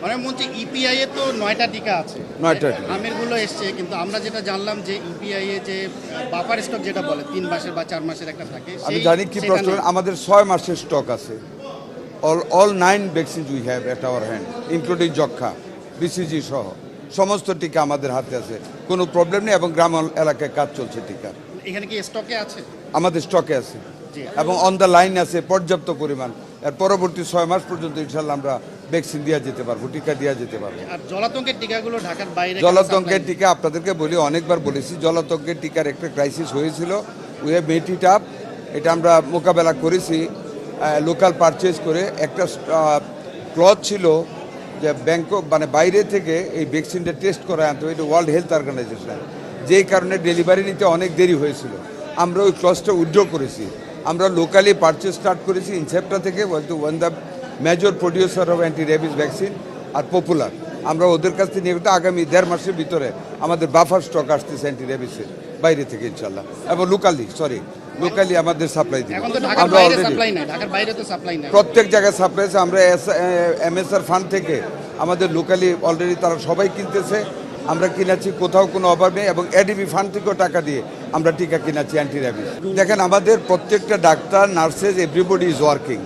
মানে মন্ত্রী ইপিআই এ তো 9টা টিকা আছে, 9টা টিকা। আমেরগুলো এসছে, কিন্তু আমরা যেটা জানলাম যে ইপিআই এ যে বাফার স্টক যেটা বলে 3 মাসের বা 4 মাসের একটা থাকে, আমি জানি কি সেটা প্রশ্ন, নেই। আমাদের 6 মাসের স্টক আছে। all 9 vaccine we have at our hand, including যক্ষা, বিসিজি সহ সমস্ত টিকা আমাদের হাতে আছে, কোনো প্রবলেম নেই। এবং গ্রাম এলাকায় কাজ চলছে টিকা, এখানে কি স্টকে আছে? আমাদের স্টকে আছে জি। এবং অন দ্য লাইন আছে পর্যাপ্ত পরিমাণ। এর পরবর্তী 6 মাস পর্যন্ত ইনশাল্লাহ আমরা ভ্যাকসিন দেওয়া যেতে পারবো, টিকা দেওয়া যেতে পারবো। আর জলাতঙ্কের টিকাগুলো ঢাকার বাইরে জলাতঙ্কের টিকা আপনাদেরকে বলি, অনেকবার বলেছি, জলাতঙ্কের টিকার একটা ক্রাইসিস হয়েছিল, we have made it up. এটা আমরা মোকাবেলা করেছি লোকাল পারচেজ করে। একটা ক্লথ ছিল যে ব্যাংক মানে বাইরে থেকে এই ভ্যাকসিনটা টেস্ট করা আনতে হবে, এটা ওয়ার্ল্ড হেলথ অর্গানাইজেশন, যেই কারণে ডেলিভারি নিতে অনেক দেরি হয়েছিল। আমরা ওই ক্লথটা উইথড্র করেছি, আমরা লোকালি পারচেজ স্টার্ট করেছি ইনসেপ্টা থেকে, one the major producer of anti rabies vaccine আর পপুলার। আমরা ওদের কাছ থেকে নিয়ে আগামী 1.5 মাসের ভিতরে আমাদের বাফার স্টক আসতেছে অ্যান্টি রেবিসের বাইরে থেকে ইনশাল্লাহ, এবং লোকালি আমাদের সাপ্লাই দিব। এখন তো ঢাকার আমরা বাইরে অলরেডি সাপ্লাই নাই, ঢাকার বাইরে তো সাপ্লাই নাই। প্রত্যেক জায়গায় সাপ্লাই আছে। আমরা এমএসআর ফান্ড থেকে আমাদের লোকালি অলরেডি তারা সবাই কিনতেছে, আমরা কিনাচ্ছি, কোথাও কোনো অভাব নেই। এবং এডিবি ফান্ড থেকেও টাকা দিয়ে আমরা টিকা কিনাচ্ছি অ্যান্টি র্যাবিস। দেখেন, আমাদের প্রত্যেকটা doctor, nurses, everybody is working.